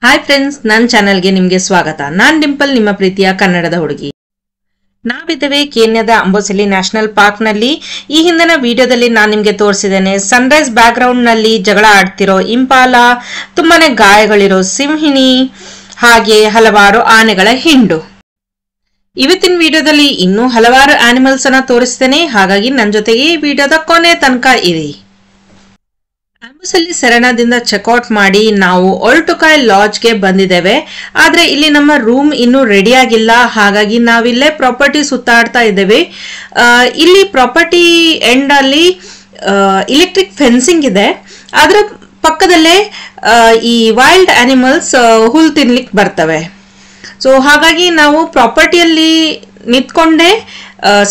Hi friends, ನನ್ನ ಚಾನೆಲ್ಗೆ ನಿಮಗೆ ಸ್ವಾಗತ. ನಾನು ಡಿಂಪಲ್, ನಿಮ್ಮ ಪ್ರೀತಿಯ ಕನ್ನಡದ ಹುಡುಗಿ. ನಾವಿದ್ದೇವೆ ಕೇನ್ಯಾದ ಅಂಬೋಸೆಲಿ ನ್ಯಾಷನಲ್ ಪಾರ್ಕ್ ನಲ್ಲಿ. ಈ ಹಿಂದಿನ ವಿಡಿಯೋದಲ್ಲಿ ನಾನು ನಿಮಗೆ ತೋರಿಸಿದ್ದೇನೆ ಸನ್ರೈಸ್ ಬ್ಯಾಕ್ ಗ್ರೌಂಡ್ ನಲ್ಲಿ ಜಗಳ ಆಡ್ತಿರೋ ಇಂಪಾಲ, ತುಂಬಾನೇ ಗಾಯಗಳಿರೋ ಸಿಂಹಿಣಿ, ಹಾಗೆ ಹಲವಾರು ಆನೆಗಳ ಹಿಂಡು. ಇವತ್ತಿನ ವಿಡಿಯೋದಲ್ಲಿ ಇನ್ನೂ ಹಲವಾರು ಆನಿಮಲ್ಸ್ ಅನ್ನ ತೋರಿಸ್ತೇನೆ, ಹಾಗಾಗಿ ನನ್ನ ಜೊತೆಗೆ ಈ ವಿಡಿಯೋದ ಕೊನೆ ತನಕ ಇರಿ. ಅಂಬೋಸೆಲಿ ಸೆರೆನಾದಿಂದ ಚೆಕ್ಔಟ್ ಮಾಡಿ ನಾವು ಒಲ್ಟುಕಾಯ್ ಲಾಡ್ಜ್ಗೆ ಬಂದಿದ್ದೇವೆ. ಆದ್ರೆ ಇಲ್ಲಿ ನಮ್ಮ ರೂಮ್ ಇನ್ನೂ ರೆಡಿ ಆಗಿಲ್ಲ, ಹಾಗಾಗಿ ನಾವಿಲ್ಲೇ ಪ್ರಾಪರ್ಟಿ ಸುತ್ತಾಡ್ತಾ ಇದ್ದೇವೆ. ಇಲ್ಲಿ ಪ್ರಾಪರ್ಟಿ ಎಂಡ್ ಅಲ್ಲಿ ಇಲೆಕ್ಟ್ರಿಕ್ ಫೆನ್ಸಿಂಗ್ ಇದೆ. ಅದರ ಪಕ್ಕದಲ್ಲೇ ಈ ವೈಲ್ಡ್ ಆನಿಮಲ್ಸ್ ಹುಲ್ ತಿನ್ಲಿಕ್ಕೆ ಬರ್ತವೆ. ಸೊ ಹಾಗಾಗಿ ನಾವು ಪ್ರಾಪರ್ಟಿಯಲ್ಲಿ ನಿಂತ್ಕೊಂಡೆ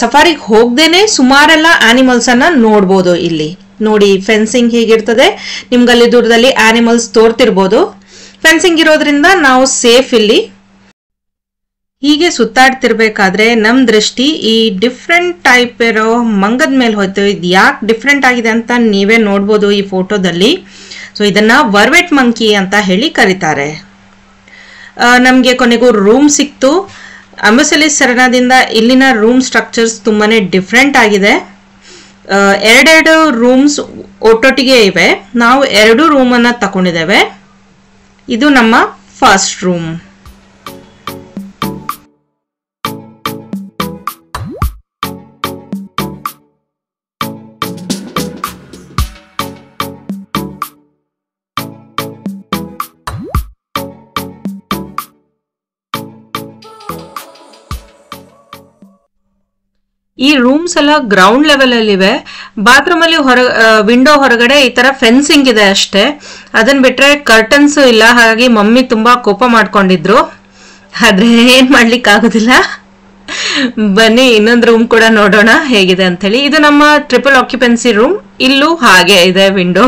ಸಫಾರಿಗೆ ಹೋಗ್ದೇನೆ ಸುಮಾರೆಲ್ಲ ಆನಿಮಲ್ಸ್ ಅನ್ನ ನೋಡ್ಬೋದು. ಇಲ್ಲಿ ನೋಡಿ ಫೆನ್ಸಿಂಗ್ ಹೇಗಿರ್ತದೆ, ನಿಮ್ಗಲ್ಲಿ ದೂರದಲ್ಲಿ ಆನಿಮಲ್ಸ್ ತೋರ್ತಿರ್ಬೋದು. ಫೆನ್ಸಿಂಗ್ ಇರೋದ್ರಿಂದ ನಾವು ಸೇಫ್ ಇಲ್ಲಿ. ಹೀಗೆ ಸುತ್ತಾಡ್ತಿರ್ಬೇಕಾದ್ರೆ ನಮ್ ದೃಷ್ಟಿ ಈ ಡಿಫ್ರೆಂಟ್ ಟೈಪ್ ಇರೋ ಮಂಗದ ಮೇಲೆ ಹೋಯ್ತು. ಇದು ಯಾಕೆ ಡಿಫ್ರೆಂಟ್ ಆಗಿದೆ ಅಂತ ನೀವೇ ನೋಡ್ಬೋದು ಈ ಫೋಟೋದಲ್ಲಿ. ಸೊ ಇದನ್ನ ವರ್ವೆಟ್ ಮಂಕಿ ಅಂತ ಹೇಳಿ ಕರೀತಾರೆ. ನಮ್ಗೆ ಕೊನೆಗೂ ರೂಮ್ ಸಿಕ್ತು. ಅಂಬೋಸೆಲಿ ಸೆರೆನಾದಿಂದ ಇಲ್ಲಿನ ರೂಮ್ ಸ್ಟ್ರಕ್ಚರ್ಸ್ ತುಂಬಾನೇ ಡಿಫ್ರೆಂಟ್ ಆಗಿದೆ. ಎರಡೆರಡು ರೂಮ್ಸ್ ಒಟ್ಟೊಟ್ಟಿಗೆ ಇವೆ. ನಾವು 2 ರೂಮ್ ಅನ್ನ ತಗೊಂಡಿದ್ದೇವೆ. ಇದು ನಮ್ಮ ಫಸ್ಟ್ ರೂಮ್. ಈ ರೂಮ್ಸ್ ಎಲ್ಲ ಗ್ರೌಂಡ್ ಲೆವೆಲ್ ಅಲ್ಲಿ ಇವೆ. ಬಾತ್ರೂಮ್ ಅಲ್ಲಿ ವಿಂಡೋ ಹೊರಗಡೆ ಈ ತರ ಫೆನ್ಸಿಂಗ್ ಇದೆ ಅಷ್ಟೇ. ಅದನ್ನ ಬಿಟ್ರೆ ಕರ್ಟನ್ಸ್ ಇಲ್ಲ. ಹಾಗಾಗಿ ಮಮ್ಮಿ ತುಂಬಾ ಕೋಪ ಮಾಡ್ಕೊಂಡಿದ್ರು. ಆದ್ರೆ ಏನ್ ಮಾಡ್ಲಿಕ್ಕೆ ಆಗುದಿಲ್ಲ. ಬನ್ನಿ ಇನ್ನೊಂದು ರೂಮ್ ಕೂಡ ನೋಡೋಣ ಹೇಗಿದೆ ಅಂತ ಹೇಳಿ. ಇದು ನಮ್ಮ ಟ್ರಿಪಲ್ ಆಕ್ಯುಪೆನ್ಸಿ ರೂಮ್. ಇಲ್ಲೂ ಹಾಗೆ ಇದೆ ವಿಂಡೋ.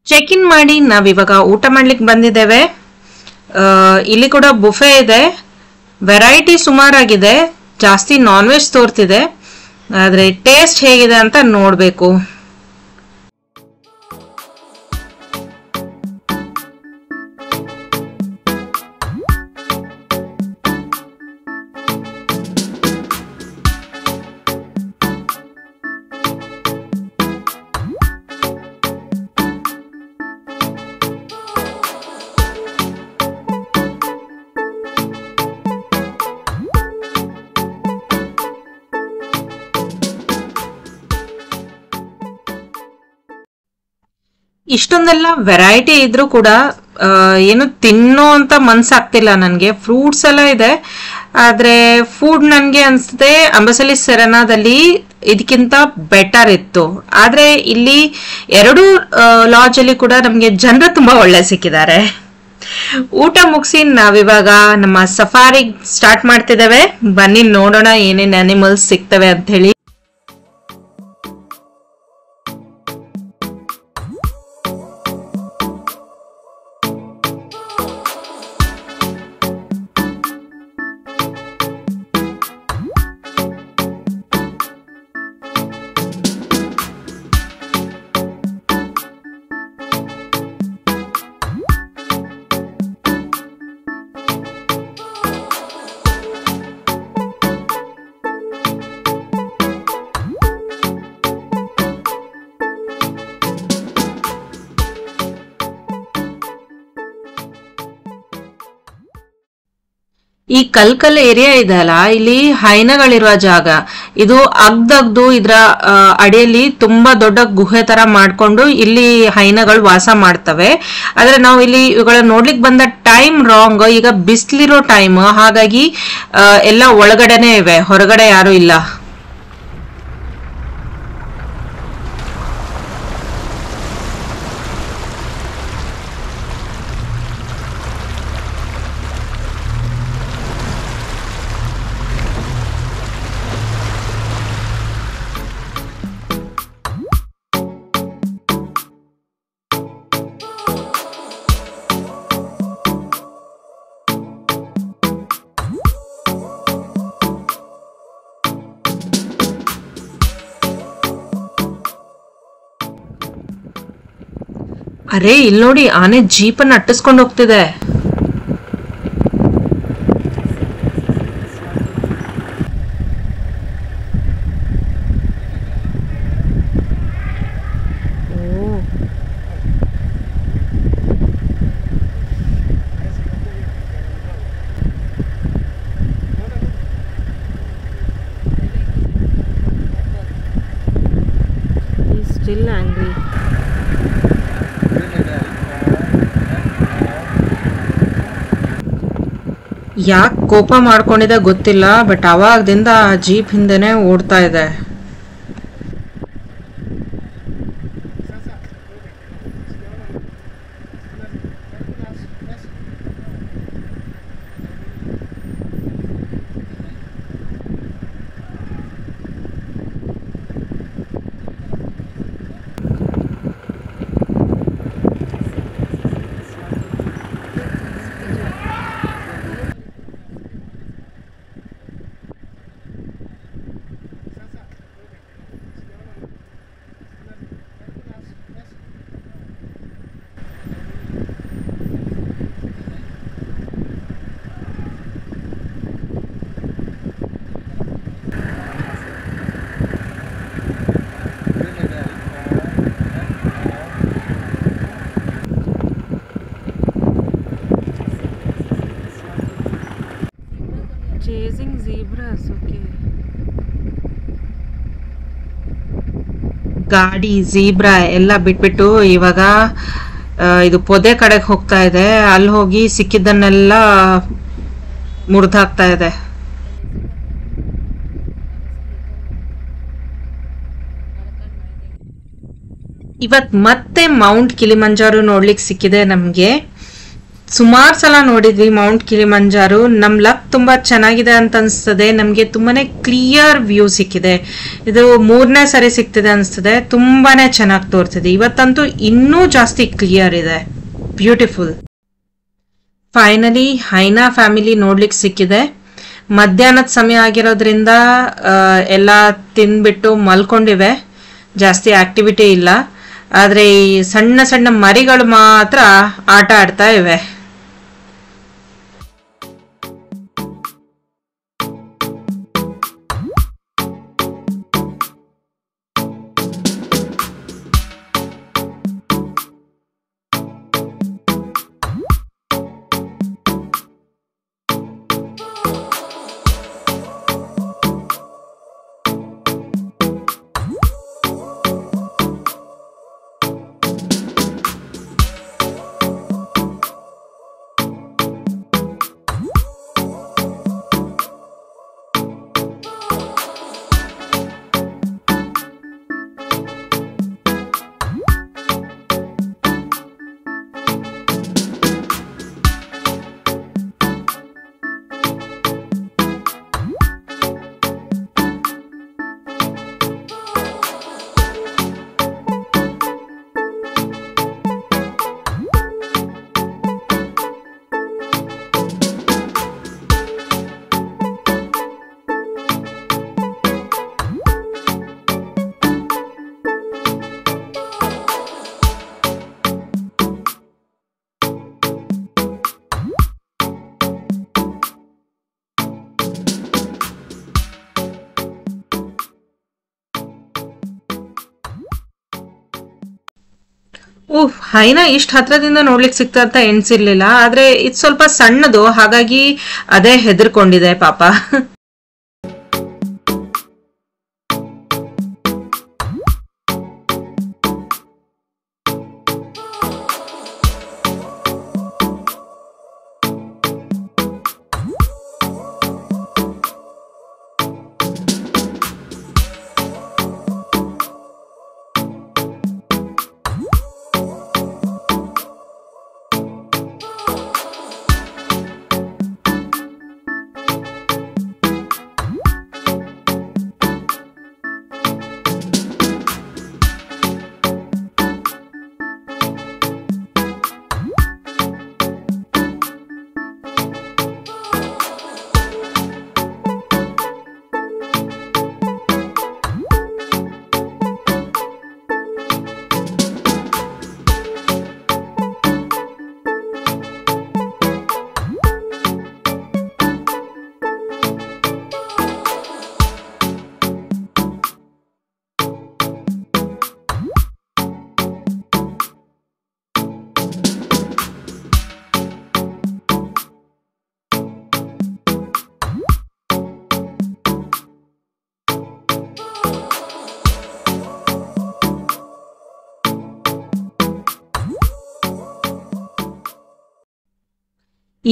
ಚೆಕ್ ಇನ್ ಮಾಡಿ ನಾವಿವಾಗ ಊಟ ಮಾಡ್ಲಿಕ್ಕೆ ಬಂದಿದ್ದೇವೆ. ಇಲ್ಲಿ ಕೂಡ ಬುಫೆ ಇದೆ. ವೆರೈಟಿ ಸುಮಾರಾಗಿದೆ. ಜಾಸ್ತಿ ನಾನ್ ವೆಜ್ ತೋರ್ತಿದೆ. ಆದ್ರೆ ಟೇಸ್ಟ್ ಹೇಗಿದೆ ಅಂತ ನೋಡ್ಬೇಕು. ಇಷ್ಟೊಂದೆಲ್ಲ ವೆರೈಟಿ ಇದ್ರೂ ಕೂಡ ಏನು ತಿನ್ನೋ ಅಂತ ಮನ್ಸಾಗ್ತಿಲ್ಲ ನನ್ಗೆ. ಫ್ರೂಟ್ಸ್ ಎಲ್ಲ ಇದೆ, ಆದ್ರೆ ಫುಡ್ ನನ್ಗೆ ಅನ್ಸುತ್ತೆ ಅಂಬೋಸೆಲಿ ಸೆರೆನಾದಲ್ಲಿ ಇದಕ್ಕಿಂತ ಬೆಟರ್ ಇತ್ತು. ಆದ್ರೆ ಇಲ್ಲಿ 2 ಲಾಡ್ಜ್ ಅಲ್ಲಿ ಕೂಡ ನಮ್ಗೆ ಜನರು ತುಂಬಾ ಒಳ್ಳೆ ಸಿಕ್ಕಿದ್ದಾರೆ. ಊಟ ಮುಗಿಸಿ ನಾವಿವಾಗ ನಮ್ಮ ಸಫಾರಿ ಸ್ಟಾರ್ಟ್ ಮಾಡ್ತಿದ್ದೇವೆ. ಬನ್ನಿ ನೋಡೋಣ ಏನೇನ್ ಅನಿಮಲ್ಸ್ ಸಿಗ್ತವೆ ಅಂತ ಹೇಳಿ. ಈ ಕಲ್ಕಲ್ ಏರಿಯಾ ಇದೆ ಅಲ್ಲ, ಇಲ್ಲಿ ಹೈನಗಳಿರುವ ಜಾಗ ಇದು. ಅಗ್ದಗ್ದು ಇದ್ರ ಅಡಿಯಲ್ಲಿ ತುಂಬಾ ದೊಡ್ಡ ಗುಹೆ ತರ ಮಾಡ್ಕೊಂಡು ಇಲ್ಲಿ ಹೈನಗಳು ವಾಸ ಮಾಡ್ತವೆ. ಆದ್ರೆ ನಾವು ಇಲ್ಲಿ ಇವುಗಳ ನೋಡ್ಲಿಕ್ಕೆ ಬಂದ ಟೈಮ್ ರಾಂಗ್. ಈಗ ಬಿಸಿಲಿರೋ ಟೈಮ್, ಹಾಗಾಗಿ ಎಲ್ಲ ಒಳಗಡೆನೆ ಇವೆ, ಹೊರಗಡೆ ಯಾರು ಇಲ್ಲ. ಅರೆ ಇಲ್ಲಿ ನೋಡಿ, ಆನೆ ಜೀಪನ್ನು ಅಟ್ಟಿಸ್ಕೊಂಡು ಹೋಗ್ತಿದೆ. Still angry. ಯಾಕೆ ಕೋಪ ಮಾಡ್ಕೊಂಡಿದೆ ಗೊತ್ತಿಲ್ಲ, ಬಟ್ ಅವಾಗದಿಂದ ಆ ಜೀಪ್ ಹಿಂದೆನೆ ಓಡ್ತಾ ಇದೆ. Chasing zebras, okay. ಗಾಡಿ, ಜೀಬ್ರಾ ಎಲ್ಲ ಬಿಟ್ಬಿಟ್ಟು ಇವಾಗ ಇದು ಪೊದೆ ಕಡೆಗೆ ಹೋಗ್ತಾ ಇದೆ. ಅಲ್ಲಿ ಹೋಗಿ ಸಿಕ್ಕಿದ್ದನ್ನೆಲ್ಲ ಮುರಿದಾಕ್ತಾ ಇದೆ. ಇವತ್ ಮತ್ತೆ ಮೌಂಟ್ ಕಿಲಿಮಂಜಾರೋ ನೋಡ್ಲಿಕ್ಕೆ ಸಿಕ್ಕಿದೆ ನಮ್ಗೆ. ಸುಮಾರು ಸಲ ನೋಡಿದ್ವಿ ಮೌಂಟ್ ಕಿಲಿಮಂಜಾರೋ. ನಮ್ ಲಕ್ ತುಂಬಾ ಚೆನ್ನಾಗಿದೆ ಅಂತ ಅನ್ಸ್ತದೆ. ನಮ್ಗೆ ತುಂಬಾನೇ ಕ್ಲಿಯರ್ ವ್ಯೂ ಸಿಕ್ಕಿದೆ. ಇದು 3ನೇ ಸರಿ ಸಿಗ್ತಿದೆ ಅನ್ಸ್ತದೆ. ತುಂಬಾನೇ ಚೆನ್ನಾಗಿ ತೋರ್ತಿದೆ. ಇವತ್ತಂತೂ ಇನ್ನೂ ಜಾಸ್ತಿ ಕ್ಲಿಯರ್ ಇದೆ. ಬ್ಯೂಟಿಫುಲ್. ಫೈನಲಿ ಹೈನಾ ಫ್ಯಾಮಿಲಿ ನೋಡ್ಲಿಕ್ಕೆ ಸಿಕ್ಕಿದೆ. ಮಧ್ಯಾಹ್ನದ ಸಮಯ ಆಗಿರೋದ್ರಿಂದ ಎಲ್ಲ ತಿಂದ್ಬಿಟ್ಟು ಮಲ್ಕೊಂಡಿವೆ. ಜಾಸ್ತಿ ಆಕ್ಟಿವಿಟಿ ಇಲ್ಲ. ಆದ್ರೆ ಈ ಸಣ್ಣ ಸಣ್ಣ ಮರಿಗಳು ಮಾತ್ರ ಆಟ ಆಡ್ತಾ ಇವೆ. ಹೈನಾ ಇಷ್ಟ ಹತ್ರದಿಂದ ನೋಡ್ಲಿಕ್ಕೆ ಸಿಗ್ತಾ ಅಂತ ಎಣ್ಸಿರ್ಲಿಲ್ಲ. ಆದ್ರೆ ಇದು ಸ್ವಲ್ಪ ಸಣ್ಣದು, ಹಾಗಾಗಿ ಅದೇ ಹೆದರ್ಕೊಂಡಿದೆ ಪಾಪ.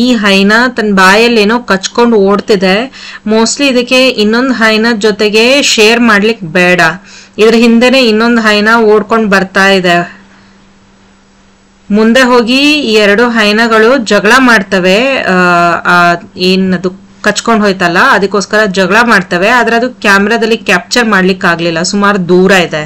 ಈ ಹೈನ ತನ್ನ ಬಾಯಲ್ಲಿ ಏನೋ ಕಚ್ಕೊಂಡು ಓಡ್ತಿದೆ. ಮೋಸ್ಟ್ಲಿ ಇದಕ್ಕೆ ಇನ್ನೊಂದು ಹೈನ ಜೊತೆಗೆ ಶೇರ್ ಮಾಡ್ಲಿಕ್ಕೆ ಬೇಡ. ಇದ್ರ ಹಿಂದೆನೆ ಇನ್ನೊಂದು ಹೈನ ಓಡ್ಕೊಂಡು ಬರ್ತಾ ಇದೆ. ಮುಂದೆ ಹೋಗಿ ಈ 2 ಹೈನಗಳು ಜಗಳ ಮಾಡ್ತವೆ. ಏನದು ಕಚ್ಕೊಂಡು ಹೋಯ್ತಲ್ಲ, ಅದಕ್ಕೋಸ್ಕರ ಜಗಳ ಮಾಡ್ತವೆ. ಆದ್ರೆ ಅದು ಕ್ಯಾಮ್ರಾದಲ್ಲಿ ಕ್ಯಾಪ್ಚರ್ ಮಾಡ್ಲಿಕ್ಕೆ ಆಗ್ಲಿಲ್ಲ, ಸುಮಾರು ದೂರ ಇದೆ.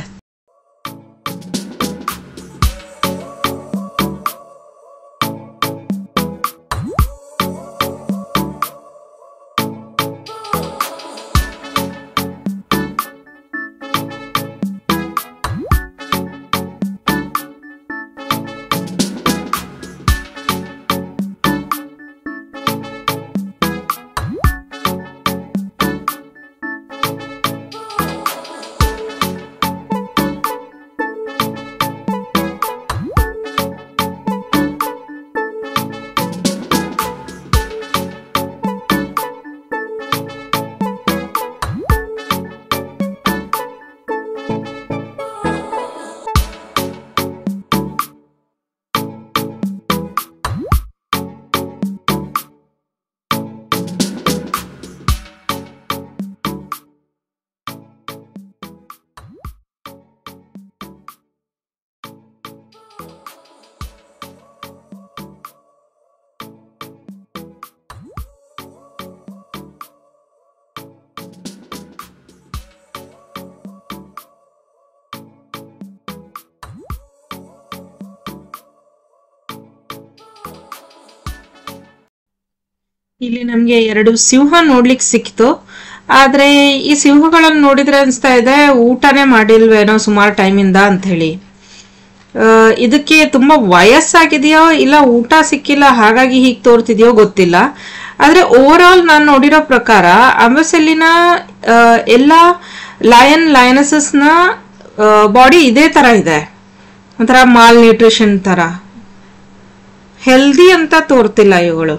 ಇಲ್ಲಿ ನಮ್ಗೆ 2 ಸಿಂಹ ನೋಡ್ಲಿಕ್ಕೆ ಸಿಕ್ತು. ಆದ್ರೆ ಈ ಸಿಂಹಗಳನ್ನು ನೋಡಿದ್ರೆ ಅನ್ಸ್ತಾ ಇದೆ ಊಟನೇ ಮಾಡಿಲ್ವೇನೋ ಸುಮಾರು ಟೈಮಿಂದ ಅಂತ ಹೇಳಿ. ಇದಕ್ಕೆ ತುಂಬಾ ವಯಸ್ಸಾಗಿದೆಯೋ ಇಲ್ಲ ಊಟ ಸಿಕ್ಕಿಲ್ಲ ಹಾಗಾಗಿ ಹೀಗೆ ತೋರ್ತಿದ್ಯೋ ಗೊತ್ತಿಲ್ಲ. ಆದ್ರೆ ಓವರ್ ಆಲ್ ನಾನು ನೋಡಿರೋ ಪ್ರಕಾರ ಅಂಬಸೆಲ್ಲಿನ ಎಲ್ಲಾ ಲಯನಸಸ್ ನ ಬಾಡಿ ಇದೇ ತರ ಇದೆ, ಒಂಥರ ಮಾಲ್ ನ್ಯೂಟ್ರಿಷನ್ ತರ. ಹೆಲ್ದಿ ಅಂತ ತೋರ್ತಿಲ್ಲ ಇವುಗಳು.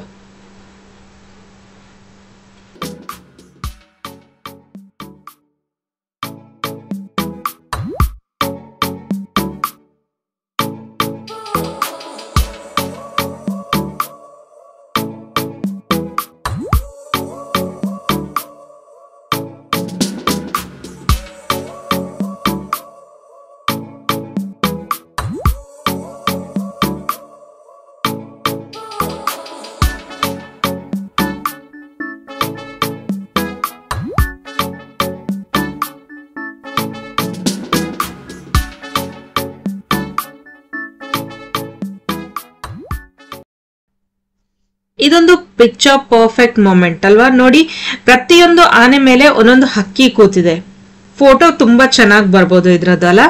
ಇದೊಂದು ಪಿಕ್ಚರ್ ಪರ್ಫೆಕ್ಟ್ ಮೊಮೆಂಟ್ ಅಲ್ವಾ? ನೋಡಿ, ಪ್ರತಿಯೊಂದು ಆನೆ ಮೇಲೆ ಒಂದೊಂದು ಹಕ್ಕಿ ಕೂತಿದೆ. ಫೋಟೋ ತುಂಬಾ ಚೆನ್ನಾಗಿ ಬರ್ಬೋದು ಇದ್ರದ್ದು ಅಲ್ಲ?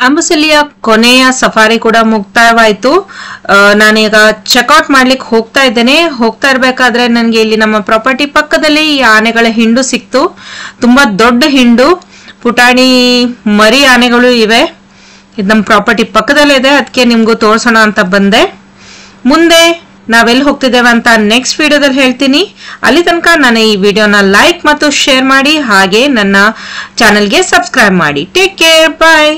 ಅಂಬಸೆಲಿಯ ಕೊನೆಯ ಸಫಾರಿ ಕೂಡ ಮುಕ್ತಾಯವಾಯ್ತು. ನಾನೀಗ ಚೆಕ್ಔಟ್ ಮಾಡ್ಲಿಕ್ಕೆ ಹೋಗ್ತಾ ಇದ್ದೇನೆ. ಹೋಗ್ತಾ ಇರ್ಬೇಕಾದ್ರೆ ನನಗೆ ಇಲ್ಲಿ ನಮ್ಮ ಪ್ರಾಪರ್ಟಿ ಪಕ್ಕದಲ್ಲಿ ಈ ಆನೆಗಳ ಹಿಂಡು ಸಿಕ್ತು. ತುಂಬಾ ದೊಡ್ಡ ಹಿಂಡು, ಪುಟಾಣಿ ಮರಿ ಆನೆಗಳು ಇವೆ. ಇದು ನಮ್ಮ ಪ್ರಾಪರ್ಟಿ ಪಕ್ಕದಲ್ಲೇ ಇದೆ, ಅದಕ್ಕೆ ನಿಮ್ಗೂ ತೋರ್ಸೋಣ ಅಂತ ಬಂದೆ. ಮುಂದೆ ನಾವೆಲ್ಲಿ ಹೋಗ್ತಿದ್ದೇವೆ ಅಂತ ನೆಕ್ಸ್ಟ್ ವಿಡಿಯೋದಲ್ಲಿ ಹೇಳ್ತೀನಿ. ಅಲ್ಲಿ ತನಕ ನಾನು ಈ ವಿಡಿಯೋನ ಲೈಕ್ ಮತ್ತು ಶೇರ್ ಮಾಡಿ, ಹಾಗೆ ನನ್ನ ಚಾನೆಲ್ಗೆ ಸಬ್ಸ್ಕ್ರೈಬ್ ಮಾಡಿ. ಟೇಕ್ ಕೇರ್, ಬಾಯ್.